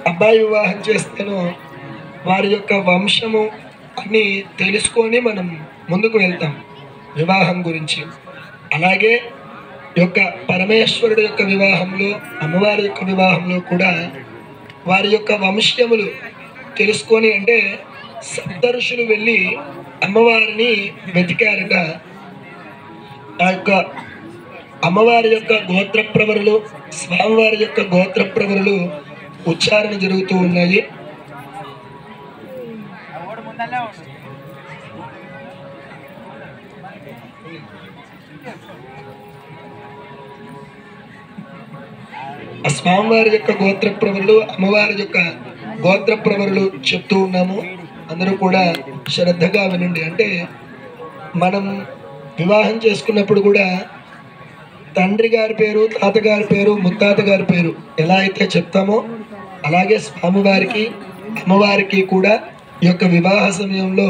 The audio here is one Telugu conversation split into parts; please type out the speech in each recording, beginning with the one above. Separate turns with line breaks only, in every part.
అబ్బాయి వివాహం చేస్తానో వారి యొక్క వంశము అన్ని తెలుసుకొని మనం ముందుకు వెళ్తాం వివాహం గురించి. అలాగే యొక్క పరమేశ్వరుడు యొక్క వివాహంలో, అమ్మవారి యొక్క వివాహంలో కూడా వారి యొక్క వంశములు తెలుసుకొని, అంటే సప్తఋషులు వెళ్ళి అమ్మవారిని వెతికారట. ఆ యొక్క అమ్మవారి యొక్క గోత్రప్రవరులు, స్వామివారి యొక్క గోత్రప్రవరులు ఉచ్చారణ జరుగుతూ ఉన్నాయి. ఆ స్వామివారి యొక్క గోత్రప్రవరులు, అమ్మవారి యొక్క గోత్రప్రవరులు చెప్తూ ఉన్నాము. అందరూ కూడా శ్రద్ధగా వినండి. అంటే మనం వివాహం చేసుకున్నప్పుడు కూడా తండ్రి గారి పేరు, తాతగారి పేరు, ముత్తాత గారి పేరు ఎలా అయితే చెప్తామో అలాగే స్వామివారికి, అమ్మవారికి కూడా ఈ యొక్క వివాహ సమయంలో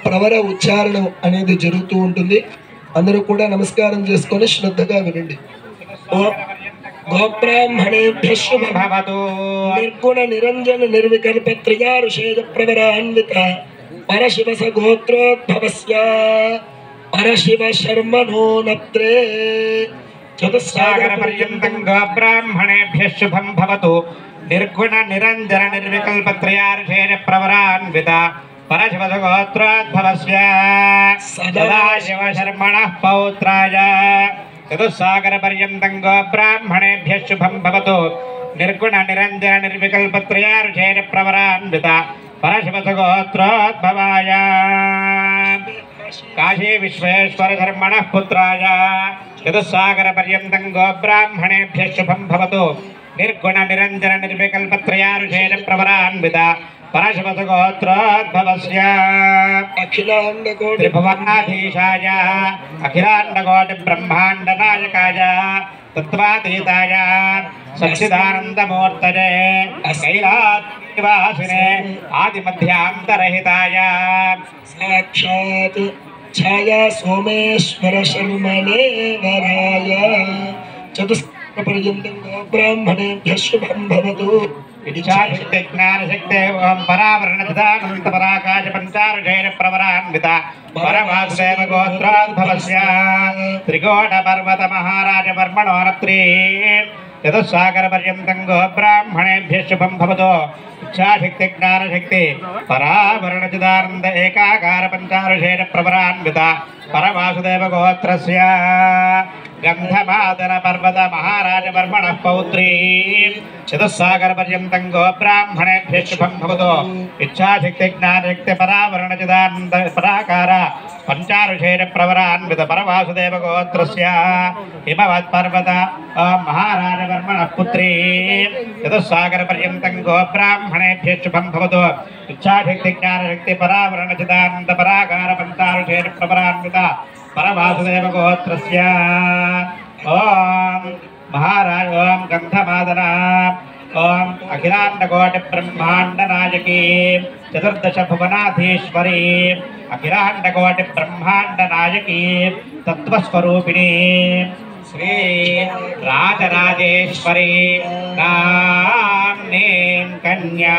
ప్రవర ఉచ్చారణ అనేది జరుగుతూ ఉంటుంది. అందరూ కూడా నమస్కారం చేసుకొని శ్రద్ధగా వినండి. గోబ్రాహ్మణేభ్యః శుభం భవతు. నిర్గుణ నిరంజన నిర్వికల్ప త్రియారుషేయ ప్రవరాన్విత పరశివ సగోత్రోద్భవస్య పరశివ శర్మణో నత్రే
చతుస్సాగర పర్యంతం గోబ్రాహ్మణేభ్యః శుభం భవతు. నిర్గుణ నిరంజన నిర్వికల్ప త్రయారుషేయ ప్రవరాన్విత పరశివ సగోత్రోద్భవస్య సదాశివ శర్మణః పౌత్రాయ. చతుస్సాగర పర్యంతం గోబ్రాహ్మణేభ్యః శుభం భవతు. నిర్గుణ నిరంజన నిర్వికల్ప త్రయారుషేయ ప్రవరాన్విత పరశివ సగోత్రోద్భవాయ కాశీ విశ్వేశ్వర ధర్మణః పుత్రాయ. చతుస్సాగర పర్యంతం గోబ్రాహ్మణేభ్యః శుభం భవతు. నిర్గుణ నిరంజన నిర్వికల్ప త్రయారుషేయ ప్రవరాన్విత పరశివ సగోత్రోద్భవస్య త్రిభువనాధీశాయ అఖిలాండకోటి బ్రహ్మాండ నాయకాయ తత్వాతీతాయ సచ్చిదానందమూర్తయే కైలాసనివాసినే ఆదిమధ్యాంతరహితాయ
సాక్షాత్ ఛాయా సోమేశ్వర శర్మణే వరాయ. చతుస్సాగర పర్యంతం గోబ్రాహ్మణేభ్యః శుభం భవతు.
విచారశక్తి జ్ఞానశక్తే ఓం పరావరణితానంత పరాకాశ పంచారుషేయ ప్రవరాన్విత పరవాసుదేవ గోత్రోద్భవస్య త్రికోట పర్వత మహారాజ వర్మణో నత్రీ. చతుస్సాగర పర్యంతం గోబ్రాహ్మణేభ్యః శుభం భవతు. ఇచ్ఛాశక్తి జ్ఞానశక్తి పరావరణితానంద ఏకాకార పంచారుషేయ ప్రవరాన్విత పరవాసుదేవ గోత్రస్య గంధమాదన పర్వత మహారాజ వర్మణః పౌత్రీ. చతుస్సాగర పర్యంతం గోబ్రాహ్మణేభ్యః శుభం భవతు. ఇచ్ఛాశక్తి జ్ఞానశక్తి పరావరణచిదానంద పరాకార పంచారుషేయ ప్రవరాన్విత పరవాసుదేవ గోత్రస్య హిమవత్ పర్వత మహారాజ వర్మణః పుత్రీ. చతుస్సాగర పర్యంతం గోబ్రాహ్మణేభ్యః శుభం భవతు. ఇచ్ఛాశక్తి జ్ఞానశక్తి పరావరణచిదానంద పరాకార పంచారుషేయ ప్రవరాన్విత పరవాసుదేవ గోత్రస్య ఓం మహారాజ ఓం గంధమాదన ఓం అఖిలాండకోటి బ్రహ్మాండ నాయకీ చతుర్దశ భువనాధీశ్వరీ అఖిలాండకోటి బ్రహ్మాండ నాయకీ తత్వస్వరూపిణి శ్రీ రాజరాజేశ్వరి నామ్నీం కన్యా.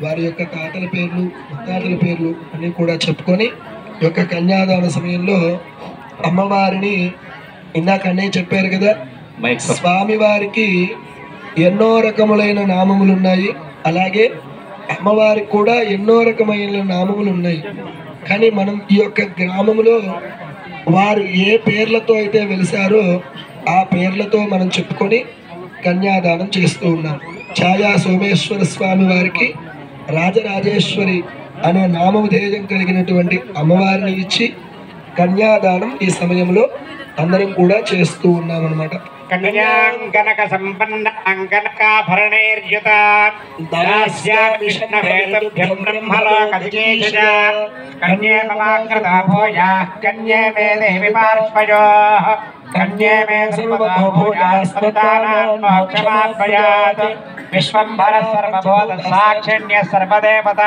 వారి యొక్క తాతల పేర్లు, ముత్తాతల పేర్లు అన్నీ కూడా చెప్పుకొని ఈ యొక్క కన్యాదాన సమయంలో అమ్మవారిని ఇందాక అన్నయ్య చెప్పారు కదా, స్వామివారికి ఎన్నో రకములైన నామములు ఉన్నాయి, అలాగే అమ్మవారికి కూడా ఎన్నో రకమైన నామములు ఉన్నాయి. కానీ మనం ఈ యొక్క గ్రామములో వారు ఏ పేర్లతో అయితే వెలిసారో ఆ పేర్లతో మనం చెప్పుకొని కన్యాదానం చేస్తూ ఉన్నాం. ఛాయా సోమేశ్వర స్వామి వారికి రాజరాజేశ్వరి అనే నామధేయం కలిగినటువంటి అమ్మవారిని ఇచ్చి కన్యాదానం ఈ సమయంలో అందరం కూడా చేస్తూ ఉన్నాం అన్నమాట.
కన్యాంగనక సంపన్న అంగనకాభరణైర్యుత దాస్యామిష్ణవేదభ్యం బ్రహ్మలోకధికేశ కన్యే మమాకృతా భూయాః కన్యే మే దేవి పార్శ్వయోః కన్యే మే సర్వతో భూయాస్తదానాం మోక్షమాప్నుయాత్ విశ్వంభర సర్వభూత సాక్షిణ్య సర్వదేవత